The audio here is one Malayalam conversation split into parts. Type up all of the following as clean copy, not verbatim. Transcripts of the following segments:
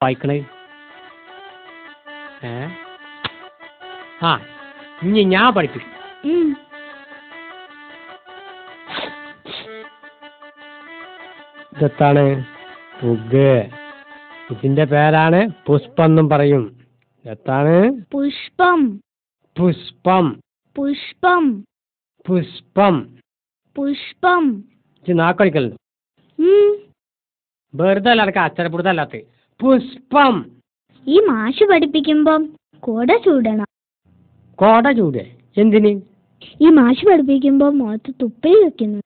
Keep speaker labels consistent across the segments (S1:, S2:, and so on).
S1: വായിക്കണേ? ആ ഇനി ഞാൻ പഠിപ്പിക്കും. ഇതെത്താണ്? പുഗ്. ഇതിന്റെ പേരാണ് പുഷ്പം എന്നും പറയും. എത്താണ്?
S2: പുഷ്പം.
S1: പുഷ്പം.
S2: പുഷ്പം.
S1: പുഷ്പം.
S2: പുഷ്പം.
S1: നാക്കടിക്കലുണ്ട്. വെറുതെ അല്ല അച്ചരപ്പെടുത്തല്ലാത്ത പുഷ്പം.
S2: ഈ മാഷ് പഠിപ്പിക്കുമ്പം കോട ചൂടണം.
S1: കോട ചൂട് എന്തിന്?
S2: ഈ മാഷ് പഠിപ്പിക്കുമ്പോ മുഖത്ത് തുപ്പി വെക്കുന്നു.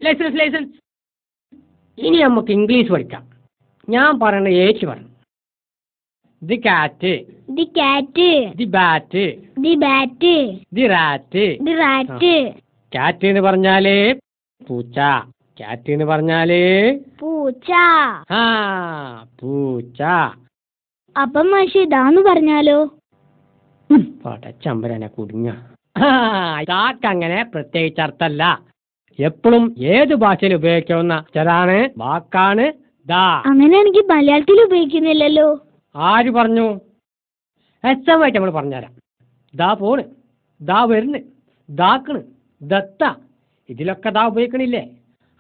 S1: Licence licence. ഇനി നമുക്ക് ഇംഗ്ലീഷ് പഠിക്കാം. ഞാൻ പറയണ ഏച്ച് പറഞ്ഞു. ദി കാറ്റ്.
S2: ദി കാറ്റ്.
S1: The bat.
S2: The bat.
S1: The rat.
S2: The rat.
S1: കാറ്റ് എന്ന് പറഞ്ഞാല് പൂച്ച. കാറ്റ് എന്ന് പറഞ്ഞാല്
S2: പൂച്ച.
S1: ആ പൂച്ച.
S2: അപ്പം മാഷി ഇതാന്ന് പറഞ്ഞാലോ?
S1: പടച്ചമ്പരനെ കുടുങ്ങ. കാക്കങ്ങനെ പ്രത്യേകിച്ച് അർത്ഥല്ല. എപ്പോഴും ഏത് ഭാഷയിൽ ഉപയോഗിക്കാവുന്ന ചിലാണ് വാക്കാണ് ദാ.
S2: അങ്ങനെയാണെങ്കിൽ മലയാളത്തിൽ ഉപയോഗിക്കുന്നില്ലല്ലോ.
S1: ആര് പറഞ്ഞു? വ്യക്തമായിട്ട് നമ്മൾ പറഞ്ഞുതരാം. ദാ പോണ്, ദാ വരുന്ന്, ദാക്കണ്, ദത്ത, ഇതിലൊക്കെ ദാ ഉപയോഗിക്കണില്ലേ?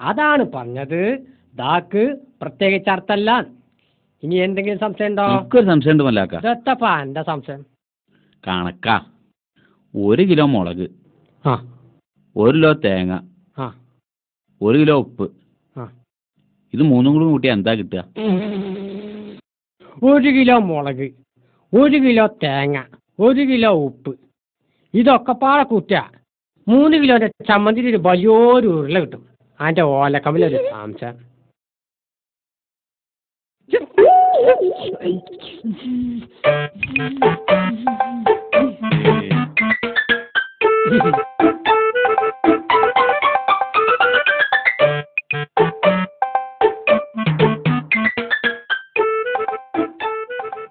S1: അതാണ് പറഞ്ഞത് ദാക്ക് പ്രത്യേകിച്ച് അർത്ഥല്ല. ഇനി എന്തെങ്കിലും സംശയം ഉണ്ടോ?
S3: ഒരു സംശയം ഉണ്ട് മല്ലാക്ക.
S1: ദത്തപ്പാ എന്താ സംശയം?
S3: കണക്കാ. 1 കിലോ മുളക്, 1 കിലോ തേങ്ങ, 1 കിലോ ഉപ്പ്, ഇത് 3 കൂടി കൂട്ടിയാ എന്താ കിട്ടുക?
S1: 1 കിലോ മുളക്, 1 കിലോ തേങ്ങ, 1 കിലോ ഉപ്പ്, ഇതൊക്കെ പാടെ കൂട്ടുക 3 കിലോന്റെ ചമ്മന്തി ഒരു വലിയൊരു ഉരുള കിട്ടും. അതിന്റെ ഓലക്കമ്മിലൊരു സംശയം.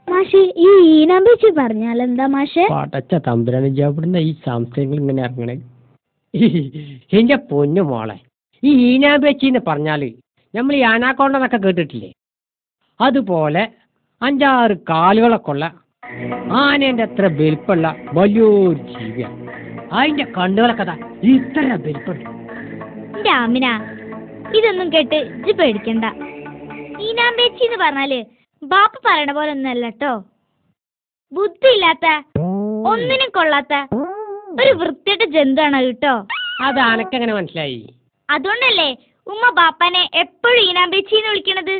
S2: മാഷെ ഈ ഈനാമ്പേച്ചി പറഞ്ഞാൽ എന്താ മാഷെ?
S1: പടച്ച തമ്പുരാന് എവിടുന്ന ഈ സംശയങ്ങൾ ഇങ്ങനെ ഇറങ്ങണേ? എന്റെ പൊന്നു മോളെ, ഈ ഈനാമ്പേച്ചിന്ന് പറഞ്ഞാല് നമ്മൾ ഈ ആനാക്കോണ്ടെന്നൊക്കെ കേട്ടിട്ടില്ലേ? അതുപോലെ 5-6 കാലുകളൊക്കെ ഉള്ള ആനേന്റെ അത്ര വലിപ്പമുള്ള വലിയൊരു ജീവിയാണ്. അതിന്റെ കണ്ണുകളൊക്കെ ഇത്ര വലിപ്പമുണ്ട്.
S2: എന്റെ ആമിന, ഇതൊന്നും കേട്ട് ഇജ്ജ് പേടിക്കണ്ട. ഈനാമ്പേച്ചി എന്ന് പറഞ്ഞാല് ബാപ്പ പറയണ പോലെ ഒന്നല്ല കേട്ടോ. ബുദ്ധി ഇല്ലാത്ത, ഒന്നിനും കൊള്ളാത്ത ഒരു വൃത്തിയുടെ ജന്തുവാണ് കേട്ടോ.
S1: അത് അനക്കെങ്ങനെ മനസ്സിലായി?
S2: അതുകൊണ്ടല്ലേ ഉമ്മ ബാപ്പാനെ എപ്പോഴും ഈനാമ്പേച്ചിന്ന് വിളിക്കണത്.